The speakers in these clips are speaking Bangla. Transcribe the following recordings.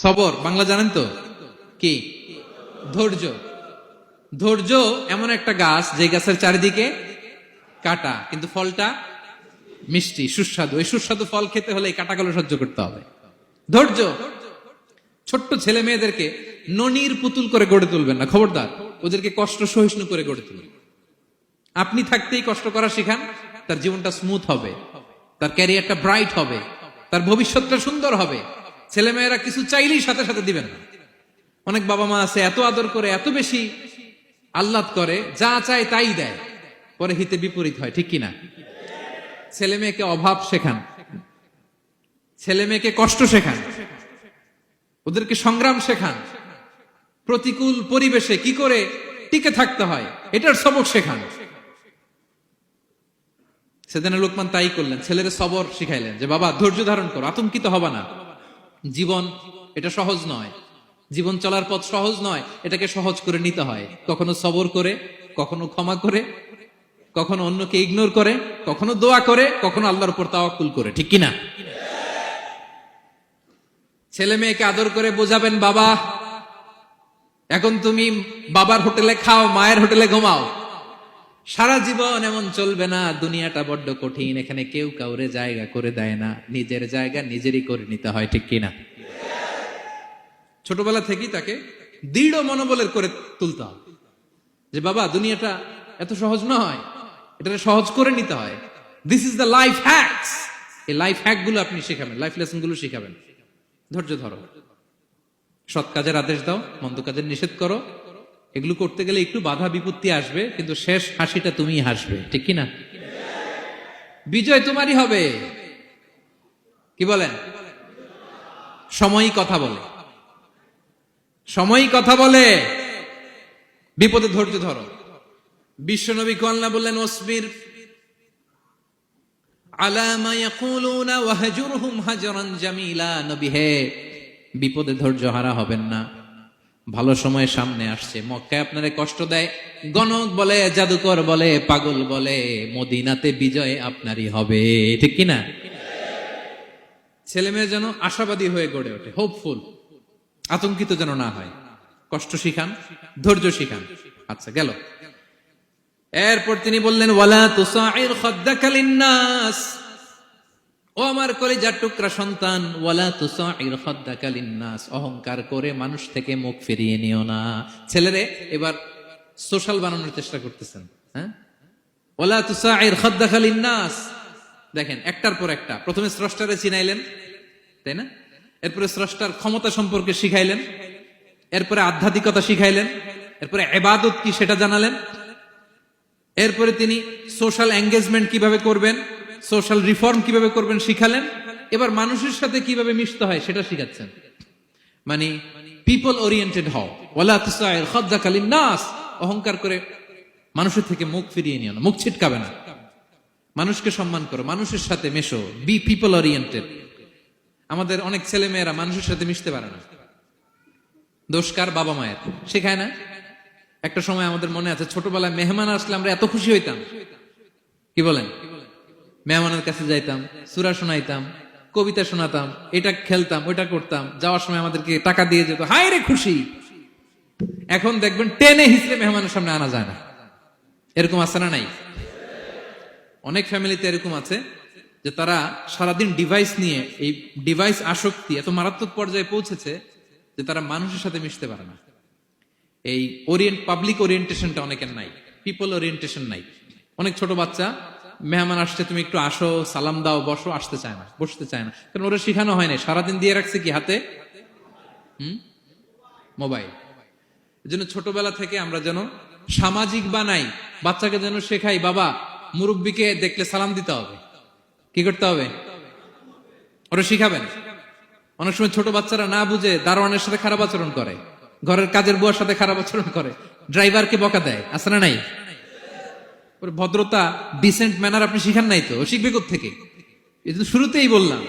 সবর বাংলা জানেন তো কি? ধৈর্য। ধৈর্য এমন একটা গাছ যে গাছের চারিদিকে কাটা, কিন্তু ফলটা মিষ্টি সুস্বাদু। এই সুস্বাদু ফল খেতে হলে এই কাটাগুলো সহ্য করতে হবে। ধৈর্য। ছোট্ট ছেলে মেয়েদেরকে ননির পুতুল করে গড়ে তুলবেন না, খবরদার। ওদেরকে কষ্ট সহিষ্ণু করে গড়ে তুলবেন। আপনি থাকতেই কষ্ট করা শিখান, তার জীবনটা স্মুথ হবে, তার ক্যারিয়ারটা ব্রাইট হবে, তার ভবিষ্যৎটা সুন্দর হবে। ছেলে মেয়েরা কিছু চাইলেই সাথে সাথে দিবেন না। অনেক বাবা মা আছে এত আদর করে, এত বেশি আহ্লাদ করে, যা চায় তাই দেয়, পরে হিতে বিপরীত হয়, ঠিক কিনা? ছেলে মেয়েকে অভাব শেখান, ছেলে মেয়েকে কষ্ট শেখান, ওদেরকে সংগ্রাম শেখান, প্রতিকূল পরিবেশে কি করে টিকে থাকতে হয় এটার সবক শেখান। সেদিন লোকমান তাই করলেন, ছেলের সবর শিখাইলেন যে বাবা ধৈর্য ধারণ করো, আতঙ্কিত হবা না। জীবন এটা সহজ নয়, জীবন চলার পথ সহজ নয়, এটাকে সহজ করে নিতে হয়। কখনো সবর করে, কখনো ক্ষমা করে, কখনো অন্যকে ইগনোর করে, কখনো দোয়া করে, কখনো আল্লাহর উপর তাওয়াক্কুল করে, ঠিক কিনা? ছেলে মেয়েকে আদর করে বোঝাবেন, বাবা এখন তুমি বাবার হোটেলে খাও, মায়ের হোটেলে ঘুমাও। সারা জীবন এমন চলবে না, দুনিয়াটা বড্ড কঠিন, এখানে কেউ কাউরে জায়গা করে দেয় না, নিজের জায়গা নিজেরই করে নিতে হয়, ঠিক কিনা? ছোটবেলা থেকেই তাকে দৃঢ় মনোবলের করে তুলতে হবে যে বাবা দুনিয়াটা এত সহজ নয়, এটা সহজ করে নিতে হয়। This is the life hacks. এই লাইফ হ্যাক গুলো আপনি শেখাবেন, লাইফ লেসন গুলো শিখাবেন। ধৈর্য ধরো, সৎ কাজের আদেশ দাও, মন্দ কাজের নিষেধ করো। এগুলো করতে গেলে একটু বাধা বিপত্তি আসবে, কিন্তু শেষ হাসিটা তুমিই হাসবে, ঠিক কিনা? বিজয় তোমারই হবে। কি বলেন? সময়ই কথা বলে, সময়ই কথা বলে। বিপদে ধৈর্য ধরো। বিশ্বনবী আল্লাহ বললেন, ওয়াসবির আলা মা ইয়াকুলুনা ওয়াহজুরহুম হাজরান জামিলা। নবী হে, বিপদে ধৈর্য হারা হবেন না। ভালো সময় সামনে আসছে, মক্কায় আপনারে কষ্ট দেয়, গণক বলে, জাদুকর বলে, পাগল বলে, মদিনাতে বিজয় আপনারই হবে, ঠিক কিনা? ছেলে মেয়ে যেন আশাবাদী হয়ে গড়ে ওঠে, হোপফুল, আতঙ্কিত যেন না হয়। কষ্ট শিখান, ধৈর্য শিখান। আচ্ছা গেল। এরপর তিনি বললেন, ওয়ালা তুসাইর খাদ্দাকা লিন্নাস। ও আমার কলিজার টুকরা সন্তান, ওয়ালা তুসাইর খাদ্দাকা লিন্নাস, অহংকার করে মানুষ থেকে মুখ ফিরিয়ে নিও না। ছেলেরে এবার সোশ্যাল বানানোর চেষ্টা করতেছেন, হ্যাঁ? ওয়ালা তুসাইর খাদ্দাকা লিন্নাস। দেখেন একটার পর একটা, প্রথমে স্রষ্টারে চিনাইলেন, তাই না? এরপরে স্রষ্টার ক্ষমতা সম্পর্কে শিখাইলেন, এরপরে আধ্যাত্মিকতা শিখাইলেন, এরপরে ইবাদত কি সেটা জানালেন, এরপরে তিনি সোশ্যাল এঙ্গেজমেন্ট কিভাবে করবেন, সোশ্যাল রিফর্ম কিভাবে করবেন শিখালেন। এবার মানুষের সাথে কিভাবে মিশতে হয় সেটা শিখাচ্ছেন। মানে পিপল ওরিয়েন্টেড হও, ওয়ালা তুসাইর খাদ্দাকা লিন্নাস। অহংকার করে মানুষের থেকে মুখ ফিরিয়ে নিও না, মুখ ছিটকাবে না। মানুষকে সম্মান করো, মানুষের সাথে মেশো, বি পিপল ওরিয়েন্টেড। আমাদের অনেক ছেলে মেয়েরা মানুষের সাথে মিশতে পারে না। দোষ কার? বাবা মায়ের, শেখায় না। একটা সময় আমাদের মনে আছে, ছোটবেলায় মেহমান আসলে আমরা এত খুশি হইতাম, কি বলেন? মেহমানের কাছে যাইতাম, সূরা শোনাইতাম, কবিতা শোনাতাম, এটা খেলতাম, ওইটা করতাম, যাওয়ার সময় আমাদেরকে টাকা দিয়ে যেত, হায় রে খুশি। এখন দেখবেন টেনে হিসেবে মেহমানের সামনে আনা যায় না। এরকম আছে না নাই? অনেক ফ্যামিলিতে এরকম আছে যে তারা সারাদিন ডিভাইস নিয়ে, এই ডিভাইস আসক্তি এত মারাত্মক পর্যায়ে পৌঁছেছে যে তারা মানুষের সাথে মিশতে পারে না। এই পাবলিক ওরিয়েন্টেশনটা অনেকের নাই, পিপল ওরিয়েন্টেশন নাই। অনেক ছোট বাচ্চা, মেহমান আসছে, তুমি একটু আসো, সালাম দাও, বসো, আসতে চায় না, বসতে চায় না, কারণ ওরা শিখানো হয় না। সারাদিন দিয়ে রাখছে কি হাতে? মোবাইল। এই জন্য ছোটবেলা থেকে আমরা যেন সামাজিক বানাই, বাচ্চাকে যেন শেখাই, বাবা মুরব্বীকে দেখলে সালাম দিতে হবে, কি করতে হবে, ওরা শিখাবেন। অনেক সময় ছোট বাচ্চারা না বুঝে দারোয়ানের সাথে খারাপ আচরণ করে, ঘরের কাজের বুয়ার সাথে খারাপ আচরণ করে, ড্রাইভারকে বকা দেয়, আছে না নাই? ভদ্রতা, ডিসেন্ট ম্যানার আপনি শিখান নাই তো, শিখবে কোত্থেকে? এই তো শুরুতেই বললাম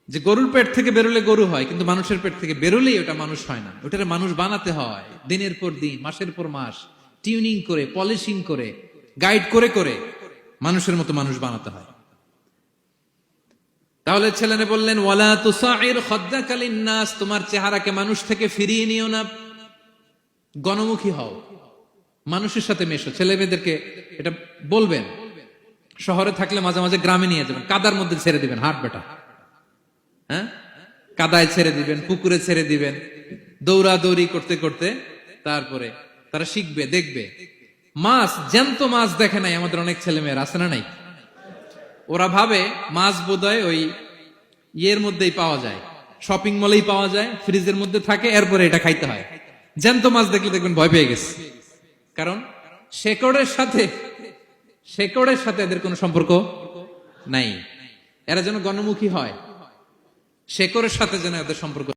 যে গরুর পেট থেকে বেরোলে গরু হয়, কিন্তু মানুষের পেট থেকে বেরোলেই ওটা মানুষ হয় না। ওটারে মানুষ বানাতে হয় দিনের পর দিন, মাসের পর মাস, টিউনিং করে, পলিশিং করে, গাইড করে করে মানুষের মতো মানুষ বানাতে হয়। তাহলে ছেলেনে বললেন ওয়ালা তুসাইর খাদ্দাকা লিন্নাস, তোমার চেহারাকে মানুষ থেকে ফিরিয়ে নিও না, গণমুখী হও, মানুষের সাথে মেশো। ছেলে মেয়েদেরকে এটা বলবেন। শহরে থাকলে মাঝে মাঝে গ্রামে নিয়ে যাবেন, কাদার মধ্যে ছেড়ে দিবেন, হাট বেটা, হ্যাঁ, কাদায় ছেড়ে দিবেন, পুকুরে ছেড়ে দিবেন, দৌড়াদৌড়ি করতে করতে তারপরে তারা শিখবে, দেখবে। মাছ, জ্যান্ত মাছ দেখে নাই আমাদের অনেক ছেলে মেয়েরা, আছে না নাই? ওরা ভাবে মাছ বোধহয় ওই ইয়ের মধ্যেই পাওয়া যায়, শপিং মলেই পাওয়া যায়, ফ্রিজের মধ্যে থাকে, এরপরে এটা খাইতে হয়। জ্যান্ত মাছ দেখলে দেখবেন ভয় পেয়ে গেছে, কারণ শেকড়ের সাথে এদের কোনো সম্পর্ক নাই। এরা যেন গণমুখী হয়, শেকড়ের সাথে যেন এদের সম্পর্ক